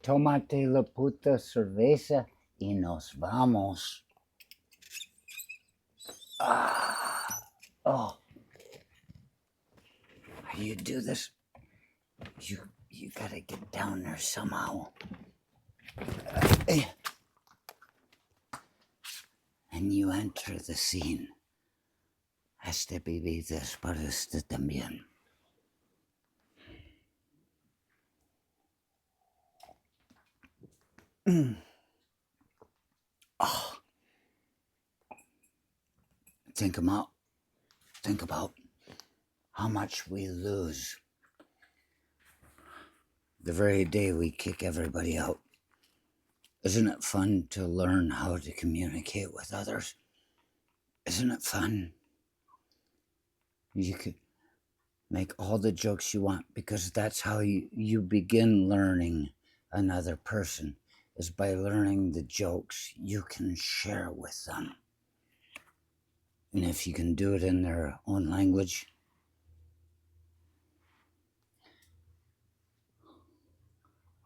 Tómate la puta cerveza y nos vamos. Oh, how you do this? You gotta get down there somehow. And you enter the scene. Este baby para usted también. Oh, think about how much we lose the very day we kick everybody out. Isn't it fun to learn how to communicate with others? Isn't it fun? You could make all the jokes you want because that's how you begin learning another person, is by learning the jokes you can share with them. And if you can do it in their own language,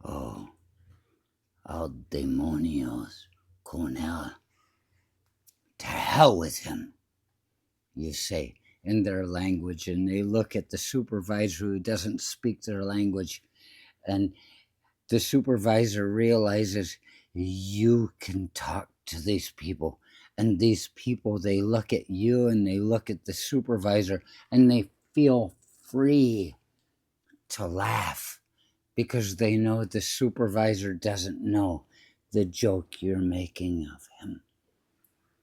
oh, al Demonio Con. To hell with him, you say in their language, and they look at the supervisor who doesn't speak their language, and the supervisor realizes you can talk to these people, and these people, they look at you and they look at the supervisor and they feel free to laugh because they know the supervisor doesn't know the joke you're making of him.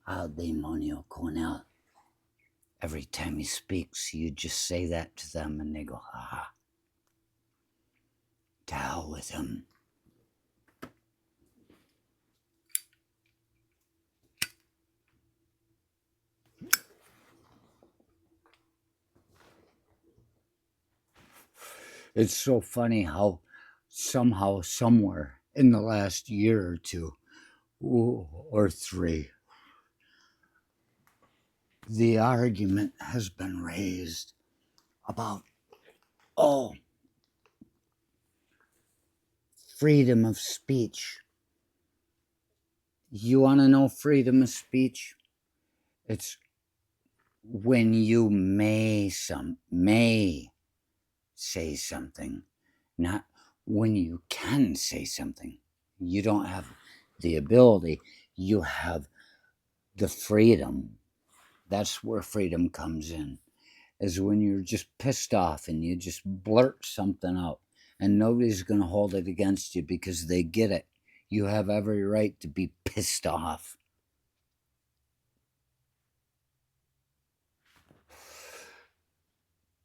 Al Demonio Con. Every time he speaks, you just say that to them and they go, ah, to hell with him. It's so funny how somehow, somewhere in the last year or two, or three, the argument has been raised about, oh, freedom of speech. You want to know freedom of speech? It's when you may say something, not when you can say something. You don't have the ability, you have the freedom. That's where freedom comes in, is when you're just pissed off and you just blurt something out and nobody's going to hold it against you because they get it. You have every right to be pissed off.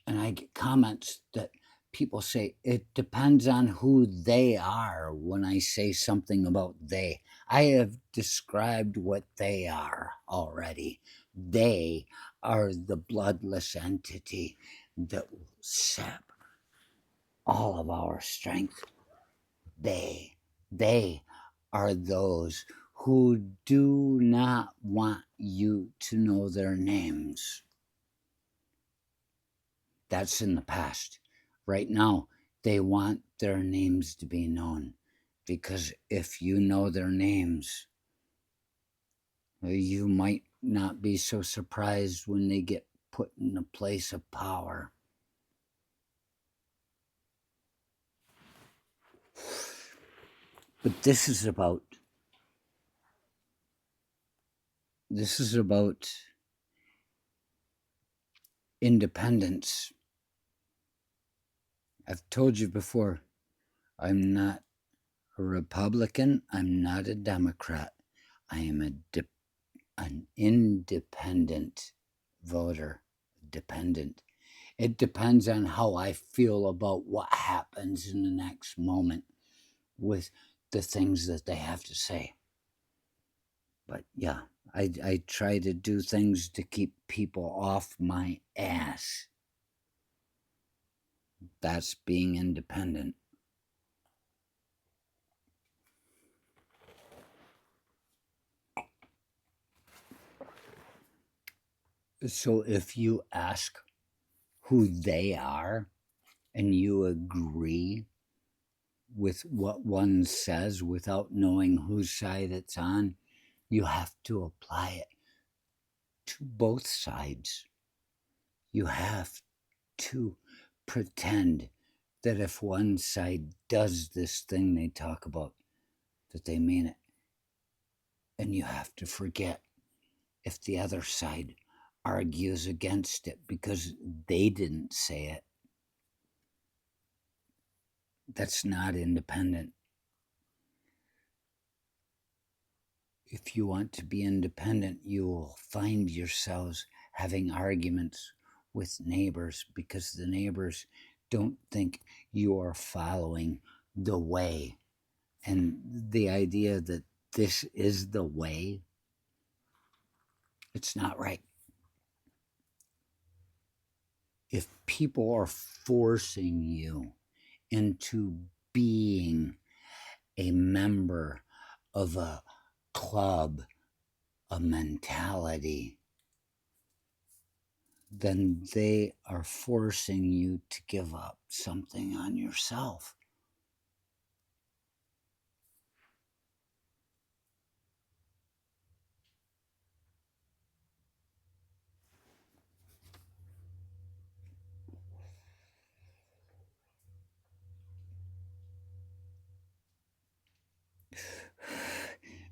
And I get comments that people say it depends on who they are when I say something about they. I have described what they are already. They are the bloodless entity that will sap all of our strength. They are those who do not want you to know their names. That's in the past. Right now, they want their names to be known, because if you know their names, you might not be so surprised when they get put in a place of power. But this is about independence. I've told you before, I'm not a Republican, I'm not a Democrat. I am an independent voter. Dependent. It depends on how I feel about what happens in the next moment with the things that they have to say. But yeah, I try to do things to keep people off my ass. That's being independent. So if you ask who they are and you agree with what one says without knowing whose side it's on. You have to apply it to both sides. You have to pretend that if one side does this thing they talk about, that they mean it. And you have to forget if the other side argues against it because they didn't say it. That's not independent. If you want to be independent, you will find yourselves having arguments with neighbors because the neighbors don't think you are following the way. And the idea that this is the way, it's not right. If people are forcing you into being a member of a club, a mentality, then they are forcing you to give up something on yourself.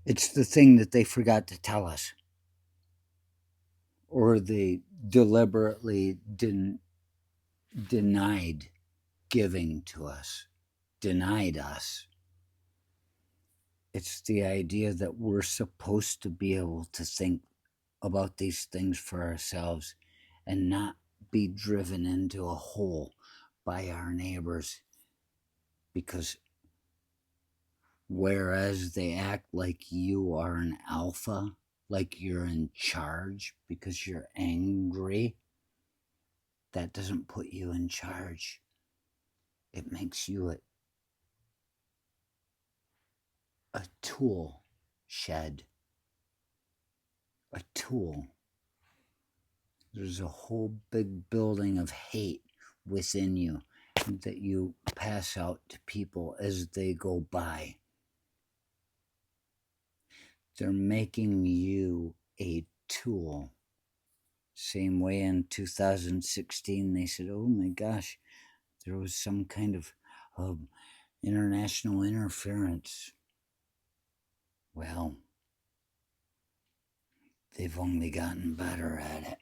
It's the thing that they forgot to tell us, or they deliberately denied giving to us, denied us. It's the idea that we're supposed to be able to think about these things for ourselves and not be driven into a hole by our neighbors, because whereas they act like you are an alpha, like you're in charge because you're angry, that doesn't put you in charge. It makes you a tool shed, a tool. There's a whole big building of hate within you that you pass out to people as they go by. They're making you a tool. Same way in 2016, they said, oh my gosh, there was some kind of international interference. Well, they've only gotten better at it.